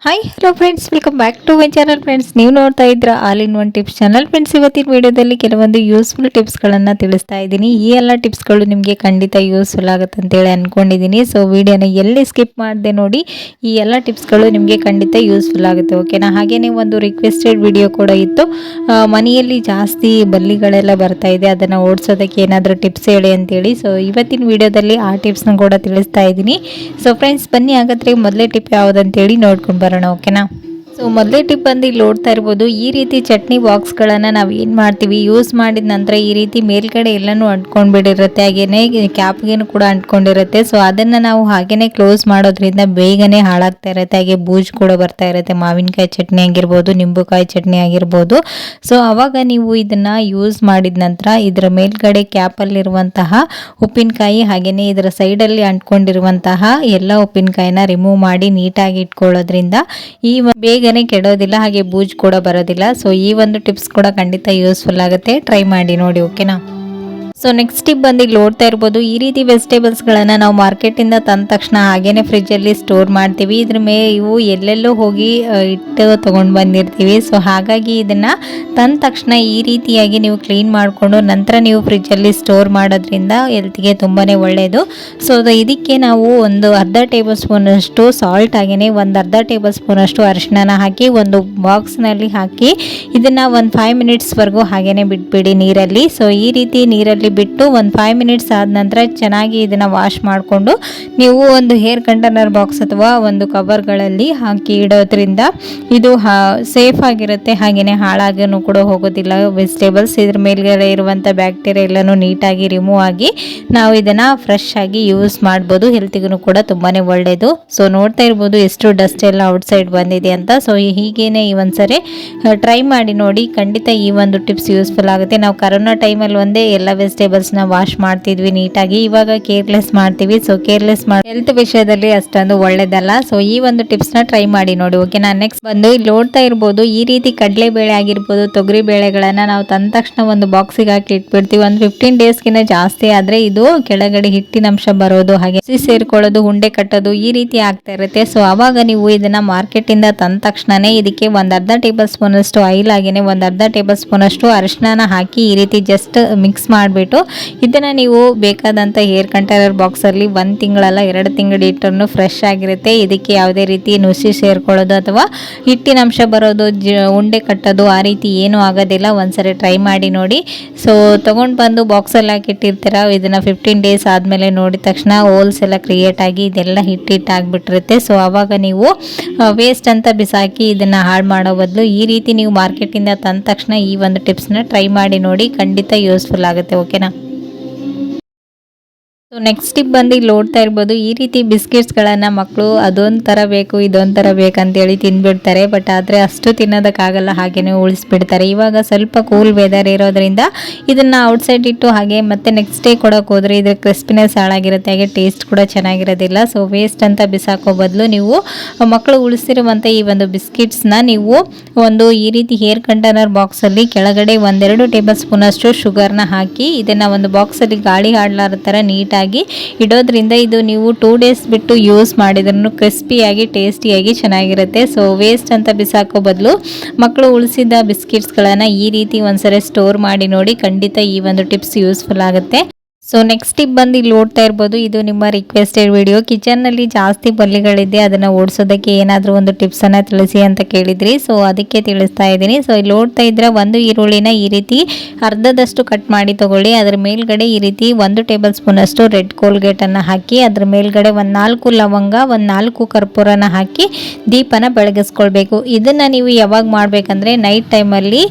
Hi hello friends, welcome back to my channel. Friends, ನೀವು ನೋಡ್ತಾ ಇದ್ರ all in one tips channel. Friends, ಇವತ್ತಿನ ವಿಡಿಯೋದಲ್ಲಿ ಕೆಲವೊಂದು ಯೂಸ್ಫುಲ್ ಟಿಪ್ಸ್ಗಳನ್ನು ತಿಳಿಸ್ತಾ ಇದ್ದೀನಿ. ಈ ಎಲ್ಲ ಟಿಪ್ಸ್ಗಳು ನಿಮಗೆ ಖಂಡಿತ ಯೂಸ್ಫುಲ್ ಆಗುತ್ತೆ ಅಂತೇಳಿ ಅಂದ್ಕೊಂಡಿದ್ದೀನಿ. ಸೊ ವಿಡಿಯೋನ ಎಲ್ಲಿ ಸ್ಕಿಪ್ ಮಾಡದೆ ನೋಡಿ. ಈ ಎಲ್ಲ ಟಿಪ್ಸ್ಗಳು ನಿಮಗೆ ಖಂಡಿತ ಯೂಸ್ಫುಲ್ ಆಗುತ್ತೆ, ಓಕೆನಾ? ಹಾಗೆಯೇ ಒಂದು ರಿಕ್ವೆಸ್ಟೆಡ್ ವಿಡಿಯೋ ಕೂಡ ಇತ್ತು. ಮನೆಯಲ್ಲಿ ಜಾಸ್ತಿ ಬಲ್ಲಿಗಳೆಲ್ಲ ಬರ್ತಾ ಇದೆ, ಅದನ್ನು ಓಡಿಸೋದಕ್ಕೆ ಏನಾದರೂ ಟಿಪ್ಸ್ ಹೇಳಿ ಅಂತೇಳಿ. ಸೊ ಇವತ್ತಿನ ವಿಡಿಯೋದಲ್ಲಿ ಆ ಟಿಪ್ಸ್ನ ಕೂಡ ತಿಳಿಸ್ತಾ ಇದ್ದೀನಿ. ಸೊ ಫ್ರೆಂಡ್ಸ್, ಬನ್ನಿ ಹಾಗಾದರೆ ಮೊದಲೇ ಟಿಪ್ ಯಾವುದಂತೇಳಿ ನೋಡ್ಕೊಂಡು ಬರೋಣ, ಓಕೆನಾ? ಸೊ ಮೊದಲೇ ಟಿಪ್ ಬಂದು ಇಲ್ಲಿ ನೋಡ್ತಾ ಇರ್ಬೋದು, ಈ ರೀತಿ ಚಟ್ನಿ ಬಾಕ್ಸ್ಗಳನ್ನು ನಾವು ಏನು ಮಾಡ್ತೀವಿ, ಯೂಸ್ ಮಾಡಿದ ನಂತರ ಈ ರೀತಿ ಮೇಲ್ಗಡೆ ಎಲ್ಲನೂ ಅಂಟ್ಕೊಂಡ್ಬಿಟ್ಟಿರುತ್ತೆ, ಹಾಗೇನೆ ಕ್ಯಾಪ್ಗೇನು ಕೂಡ ಅಂಟ್ಕೊಂಡಿರುತ್ತೆ. ಸೊ ಅದನ್ನು ನಾವು ಹಾಗೇನೆ ಕ್ಲೋಸ್ ಮಾಡೋದ್ರಿಂದ ಬೇಗನೆ ಹಾಳಾಗ್ತಾ ಇರುತ್ತೆ, ಹಾಗೆ ಬೂಜ್ ಕೂಡ ಬರ್ತಾ ಇರುತ್ತೆ. ಮಾವಿನಕಾಯಿ ಚಟ್ನಿ ಆಗಿರ್ಬೋದು, ನಿಂಬುಕಾಯಿ ಚಟ್ನಿ ಆಗಿರ್ಬೋದು. ಸೊ ಅವಾಗ ನೀವು ಇದನ್ನು ಯೂಸ್ ಮಾಡಿದ ನಂತರ ಇದರ ಮೇಲ್ಗಡೆ ಕ್ಯಾಪಲ್ಲಿರುವಂತಹ ಉಪ್ಪಿನಕಾಯಿ ಹಾಗೆಯೇ ಇದರ ಸೈಡಲ್ಲಿ ಅಂಟ್ಕೊಂಡಿರುವಂತಹ ಎಲ್ಲ ಉಪ್ಪಿನಕಾಯಿನ ರಿಮೂವ್ ಮಾಡಿ ನೀಟಾಗಿ ಇಟ್ಕೊಳ್ಳೋದ್ರಿಂದ ಈ ಬೇಗನೆ ಕೆಡೋದಿಲ್ಲ, ಹಾಗೆ ಬೂಜ್ ಕೂಡ ಬರೋದಿಲ್ಲ. ಸೊ ಈ ಒಂದು ಟಿಪ್ಸ್ ಕೂಡ ಖಂಡಿತ ಯೂಸ್ಫುಲ್ ಆಗುತ್ತೆ, ಟ್ರೈ ಮಾಡಿ ನೋಡಿ, ಓಕೆನಾ? ಸೊ ನೆಕ್ಸ್ಟ್ ಟಿಪ್ ಬಂದು ಇಲ್ಲಿ ನೋಡ್ತಾ ಇರ್ಬೋದು, ಈ ರೀತಿ ವೆಜಿಟೇಬಲ್ಸ್ಗಳನ್ನು ನಾವು ಮಾರ್ಕೆಟಿಂದ ತಂದ ತಕ್ಷಣ ಹಾಗೇನೆ ಫ್ರಿಜ್ಜಲ್ಲಿ ಸ್ಟೋರ್ ಮಾಡ್ತೀವಿ. ಇದ್ರ ಮೇಲೆ ಇವು ಎಲ್ಲೆಲ್ಲೋ ಹೋಗಿ ಇಟ್ಟು ತೊಗೊಂಡು ಬಂದಿರ್ತೀವಿ. ಸೊ ಹಾಗಾಗಿ ಇದನ್ನು ತಂದ ತಕ್ಷಣ ಈ ರೀತಿಯಾಗಿ ನೀವು ಕ್ಲೀನ್ ಮಾಡಿಕೊಂಡು ನಂತರ ನೀವು ಫ್ರಿಜ್ಜಲ್ಲಿ ಸ್ಟೋರ್ ಮಾಡೋದ್ರಿಂದ ಹೆಲ್ತ್ಗೆ ತುಂಬಾ ಒಳ್ಳೆಯದು. ಸೊ ಇದಕ್ಕೆ ನಾವು ಒಂದು ಅರ್ಧ ಟೇಬಲ್ ಸ್ಪೂನಷ್ಟು ಸಾಲ್ಟ್ ಹಾಗೆಯೇ ಒಂದು ಅರ್ಧ ಟೇಬಲ್ ಸ್ಪೂನಷ್ಟು ಅರಿಶಿನ ಹಾಕಿ ಒಂದು ಬಾಕ್ಸ್ನಲ್ಲಿ ಹಾಕಿ ಇದನ್ನು ಒಂದು 5 ಮಿನಿಟ್ಸ್ವರೆಗೂ ಹಾಗೇನೆ ಬಿಟ್ಬಿಡಿ ನೀರಲ್ಲಿ. ಸೊ ಈ ರೀತಿ ನೀರಲ್ಲಿ ಬಿಟ್ಟು ಒಂದು 5 ಮಿನಿಟ್ಸ್ ಆದ ನಂತರ ಚೆನ್ನಾಗಿ ಇದನ್ನು ವಾಶ್ ಮಾಡಿಕೊಂಡು ನೀವು ಒಂದು ಹೇರ್ ಕಂಟೈನರ್ ಬಾಕ್ಸ್ ಅಥವಾ ಒಂದು ಕವರ್ಗಳಲ್ಲಿ ಹಾಕಿ ಇಡೋದ್ರಿಂದ ಇದು ಸೇಫ್ ಆಗಿರುತ್ತೆ, ಹಾಗೆಯೇ ಹಾಳಾಗೂ ಕೂಡ ಹೋಗೋದಿಲ್ಲ ವೆಜಿಟೇಬಲ್ಸ್. ಇದ್ರ ಮೇಲ್ಗಡೆ ಇರುವಂಥ ಬ್ಯಾಕ್ಟೀರಿಯಾ ಎಲ್ಲನೂ ನೀಟಾಗಿ ರಿಮೂವ್ ಆಗಿ ನಾವು ಇದನ್ನು ಫ್ರೆಶ್ ಆಗಿ ಯೂಸ್ ಮಾಡ್ಬೋದು, ಹೆಲ್ತಿಗೂ ಕೂಡ ತುಂಬಾ ಒಳ್ಳೆಯದು. ಸೊ ನೋಡ್ತಾ ಇರ್ಬೋದು ಎಷ್ಟು ಡಸ್ಟ್ ಎಲ್ಲ ಔಟ್ಸೈಡ್ ಬಂದಿದೆ ಅಂತ. ಸೊ ಹೀಗೇನೆ ಈ ಒಂದ್ಸರಿ ಟ್ರೈ ಮಾಡಿ ನೋಡಿ, ಖಂಡಿತ ಈ ಒಂದು ಟಿಪ್ಸ್ ಯೂಸ್ಫುಲ್ ಆಗುತ್ತೆ. ನಾವು ಕರೋನಾ ಟೈಮಲ್ಲಿ ಒಂದೇ ಎಲ್ಲ ವೆಜಿಟೇಬಲ್ಸ್ನ ವಾಶ್ ಮಾಡ್ತಿದ್ವಿ ನೀಟಾಗಿ, ಇವಾಗ ಕೇರ್ಲೆಸ್ ಮಾಡ್ತೀವಿ. ಸೊ ಕೇರ್ಲೆಸ್ ಮಾಡಿ ಹೆಲ್ತ್ ವಿಷಯದಲ್ಲಿ ಅಷ್ಟೊಂದು ಒಳ್ಳೇದಲ್ಲ. ಸೊ ಈ ಒಂದು ಟಿಪ್ಸ್ನ ಟ್ರೈ ಮಾಡಿ ನೋಡಿ, ಓಕೆನಾ? ನೆಕ್ಸ್ಟ್ ಬಂದು ಇಲ್ಲಿ ನೋಡ್ತಾ ಇರ್ಬೋದು, ಈ ರೀತಿ ಕಡಲೆಬೇಳೆ ಆಗಿರ್ಬೋದು, ತೊಗರಿ ಬೇಳೆಗಳನ್ನು ನಾವು ತಂದ ತಕ್ಷಣ ಒಂದು ಬಾಕ್ಸಿಗೆ ಹಾಕಿ ಇಟ್ಬಿಡ್ತೀವಿ. ಒಂದು 15 ಡೇಸ್ಗಿಂತ ಜಾಸ್ತಿ ಆದರೆ ಇದು ಕೆಳಗಡೆ ಹಿಟ್ಟಿನ ಅಂಶ ಬರೋದು, ಹಾಗೆ ಸೇರ್ಕೊಳ್ಳೋದು, ಉಂಡೆ ಕಟ್ಟೋದು ಈ ರೀತಿ ಆಗ್ತಾ ಇರುತ್ತೆ. ಸೊ ಅವಾಗ ನೀವು ಇದನ್ನ ಮಾರ್ಕೆಟಿಂದ ತಂದ ತಕ್ಷಣನೇ ಇದಕ್ಕೆ ಒಂದು ಅರ್ಧ ಟೇಬಲ್ ಸ್ಪೂನ್ ಅಷ್ಟು ಆಯಿಲ್ ಹಾಗೇನೆ ಒಂದು ಅರ್ಧ ಟೇಬಲ್ ಸ್ಪೂನ್ ಅಷ್ಟು ಅರಿಶಿನ ಹಾಕಿ ಈ ರೀತಿ ಜಸ್ಟ್ ಮಿಕ್ಸ್ ಮಾಡಿಬಿಟ್ಟು ಇದನ್ನು ನೀವು ಬೇಕಾದಂಥ ಹೇರ್ ಕಂಟೈನರ್ ಬಾಕ್ಸಲ್ಲಿ 1 ತಿಂಗಳಲ್ಲ 2 ತಿಂಗಳು ಇಟ್ಟನ್ನು ಫ್ರೆಶ್ ಆಗಿರುತ್ತೆ. ಇದಕ್ಕೆ ಯಾವುದೇ ರೀತಿ ನುಸಿ ಸೇರ್ಕೊಳ್ಳೋದು ಅಥವಾ ಹಿಟ್ಟಿನ ಅಂಶ ಬರೋದು, ಉಂಡೆ ಕಟ್ಟೋದು ಆ ರೀತಿ ಏನೂ ಆಗೋದಿಲ್ಲ. ಒಂದ್ಸರಿ ಟ್ರೈ ಮಾಡಿ ನೋಡಿ. ಸೊ ತೊಗೊಂಡು ಬಂದು ಬಾಕ್ಸಲ್ಲಿ ಹಾಕಿಟ್ಟಿರ್ತೀರ, ಇದನ್ನು 15 ಡೇಸ್ ಆದಮೇಲೆ ನೋಡಿದ ತಕ್ಷಣ ಹೋಲ್ಸ್ ಎಲ್ಲ ಕ್ರಿಯೇಟ್ ಆಗಿ ಇದೆಲ್ಲ ಹಿಟ್ಟಿಟ್ಟಾಗ್ಬಿಟ್ಟಿರುತ್ತೆ. ಸೊ ಆವಾಗ ನೀವು ವೇಸ್ಟ್ ಅಂತ ಬಿಸಾಕಿ ಇದನ್ನು ಹಾಳು ಮಾಡೋ ಬದಲು ಈ ರೀತಿ ನೀವು ಮಾರ್ಕೆಟಿಂದ ತಂದ ತಕ್ಷಣ ಈ ಒಂದು ಟಿಪ್ಸ್ನ ಟ್ರೈ ಮಾಡಿ ನೋಡಿ, ಖಂಡಿತ ಯೂಸ್ಫುಲ್ ಆಗುತ್ತೆ, ಓಕೆನಾ? ಸೊ ನೆಕ್ಸ್ಟ್ ಟಿಪ್ ಬಂದು ಇಲ್ಲಿ ನೋಡ್ತಾ ಇರ್ಬೋದು, ಈ ರೀತಿ ಬಿಸ್ಕೆಟ್ಸ್ಗಳನ್ನು ಮಕ್ಕಳು ಅದೊಂದು ಥರ ಬೇಕು ಇದೊಂದು ಥರ ಬೇಕಂತೇಳಿ ತಿಂದ್ಬಿಡ್ತಾರೆ. ಬಟ್ ಆದರೆ ಅಷ್ಟು ತಿನ್ನೋದಕ್ಕಾಗಲ್ಲ, ಹಾಗೆಯೇ ಉಳಿಸ್ಬಿಡ್ತಾರೆ. ಇವಾಗ ಸ್ವಲ್ಪ ಕೂಲ್ ವೆದರ್ ಇರೋದ್ರಿಂದ ಇದನ್ನು ಔಟ್ಸೈಡ್ ಇಟ್ಟು ಹಾಗೆ ಮತ್ತೆ ನೆಕ್ಸ್ಟ್ ಡೇ ಕೊಡೋಕೆ ಹೋದರೆ ಇದ್ರ ಕ್ರಿಸ್ಪಿನೆಸ್ ಹಾಳಾಗಿರುತ್ತೆ, ಹಾಗೆ ಟೇಸ್ಟ್ ಕೂಡ ಚೆನ್ನಾಗಿರೋದಿಲ್ಲ. ಸೊ ವೇಸ್ಟ್ ಅಂತ ಬಿಸಾಕೋ ಬದಲು ನೀವು ಮಕ್ಕಳು ಉಳಿಸಿರುವಂಥ ಈ ಒಂದು ಬಿಸ್ಕೆಟ್ಸ್ನ ನೀವು ಒಂದು ಈ ರೀತಿ ಹೇರ್ ಕಂಟೈನರ್ ಬಾಕ್ಸಲ್ಲಿ ಕೆಳಗಡೆ 1-2 ಟೇಬಲ್ ಸ್ಪೂನಷ್ಟು ಶುಗರ್ನ ಹಾಕಿ ಇದನ್ನು ಒಂದು ಬಾಕ್ಸಲ್ಲಿ ಗಾಳಿ ಆಡಲಾರ ಥರ ನೀಟಾಗಿ ಇಡೋದ್ರಿಂದ ಇದು ನೀವು 2 ಡೇಸ್ ಬಿಟ್ಟು ಯೂಸ್ ಮಾಡಿದ್ರೂ ಕ್ರಿಸ್ಪಿಯಾಗಿ ಟೇಸ್ಟಿಯಾಗಿ ಚೆನ್ನಾಗಿರುತ್ತೆ. ಸೊ ವೇಸ್ಟ್ ಅಂತ ಬಿಸಾಕೋ ಬದಲು ಮಕ್ಕಳು ಉಳಿಸಿದ ಬಿಸ್ಕೆಟ್ಸ್ಗಳನ್ನು ಈ ರೀತಿ ಒಂದ್ಸರಿ ಸ್ಟೋರ್ ಮಾಡಿ ನೋಡಿ, ಖಂಡಿತ ಈ ಒಂದು ಟಿಪ್ಸ್ ಯೂಸ್ಫುಲ್ ಆಗುತ್ತೆ. ಸೊ ನೆಕ್ಸ್ಟ್ ಟಿಪ್ ಬಂದು ಇಲ್ಲಿ ನೋಡ್ತಾ ಇರ್ಬೋದು, ಇದು ನಿಮ್ಮ ರಿಕ್ವೆಸ್ಟೆಡ್ ವಿಡಿಯೋ. ಕಿಚನ್ನಲ್ಲಿ ಜಾಸ್ತಿ ಬಲ್ಲಿಗಳಿದೆ, ಅದನ್ನು ಓಡಿಸೋದಕ್ಕೆ ಏನಾದರೂ ಒಂದು ಟಿಪ್ಸನ್ನು ತಿಳಿಸಿ ಅಂತ ಕೇಳಿದ್ರಿ. ಸೊ ಅದಕ್ಕೆ ತಿಳಿಸ್ತಾ ಇದ್ದೀನಿ. ಸೊ ಇಲ್ಲಿ ನೋಡ್ತಾ ಇದ್ರೆ ಒಂದು ಈರುಳ್ಳಿನ ಈ ರೀತಿ ಅರ್ಧದಷ್ಟು ಕಟ್ ಮಾಡಿ ತಗೊಳ್ಳಿ. ಅದರ ಮೇಲ್ಗಡೆ ಈ ರೀತಿ 1 ಟೇಬಲ್ ಸ್ಪೂನಷ್ಟು ರೆಡ್ ಕೋಲ್ಗೇಟನ್ನು ಹಾಕಿ ಅದರ ಮೇಲ್ಗಡೆ 4 ಲವಂಗ 4 ಕರ್ಪೂರನ ಹಾಕಿ ದೀಪನ ಬೆಳಗಿಸ್ಕೊಳ್ಬೇಕು. ಇದನ್ನು ನೀವು ಯಾವಾಗ ಮಾಡಬೇಕಂದ್ರೆ ನೈಟ್ ಟೈಮಲ್ಲಿ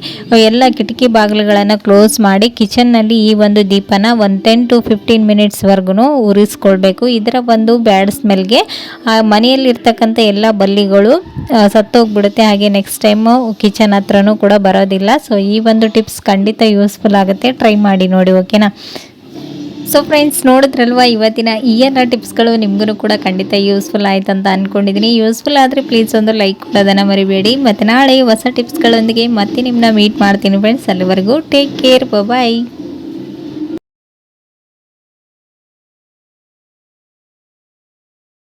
ಎಲ್ಲ ಕಿಟಕಿ ಬಾಗಿಲುಗಳನ್ನು ಕ್ಲೋಸ್ ಮಾಡಿ ಕಿಚನ್ನಲ್ಲಿ ಈ ಒಂದು ದೀಪನ 10 to 15 ಮಿನಿಟ್ಸ್ವರೆಗೂ ಉರಿಸ್ಕೊಳ್ಬೇಕು. ಇದರ ಒಂದು ಬ್ಯಾಡ್ ಸ್ಮೆಲ್ಗೆ ಮನೆಯಲ್ಲಿರ್ತಕ್ಕಂಥ ಎಲ್ಲ ಬಲ್ಲಿಗಳು ಸತ್ತೋಗ್ಬಿಡುತ್ತೆ, ಹಾಗೆ ನೆಕ್ಸ್ಟ್ ಟೈಮು ಕಿಚನ್ ಹತ್ರನೂ ಕೂಡ ಬರೋದಿಲ್ಲ. ಸೊ ಈ ಒಂದು ಟಿಪ್ಸ್ ಖಂಡಿತ ಯೂಸ್ಫುಲ್ ಆಗುತ್ತೆ, ಟ್ರೈ ಮಾಡಿ ನೋಡಿ, ಓಕೆನಾ? ಸೊ ಫ್ರೆಂಡ್ಸ್, ನೋಡಿದ್ರಲ್ವ ಇವತ್ತಿನ ಈ ಎಲ್ಲ ಟಿಪ್ಸ್ಗಳು ನಿಮಗೂ ಕೂಡ ಖಂಡಿತ ಯೂಸ್ಫುಲ್ ಆಯ್ತು ಅಂತ ಅಂದ್ಕೊಂಡಿದ್ದೀನಿ. ಯೂಸ್ಫುಲ್ ಆದರೆ ಪ್ಲೀಸ್ ಒಂದು ಲೈಕ್ ಕೊಡೋದನ್ನು ಮರಿಬೇಡಿ. ಮತ್ತು ನಾಳೆ ಹೊಸ ಟಿಪ್ಸ್ಗಳೊಂದಿಗೆ ಮತ್ತೆ ನಿಮ್ಮನ್ನ ಮೀಟ್ ಮಾಡ್ತೀನಿ ಫ್ರೆಂಡ್ಸ್. ಅಲ್ಲಿವರೆಗೂ ಟೇಕ್ ಕೇರ್, ಬಾಯ್.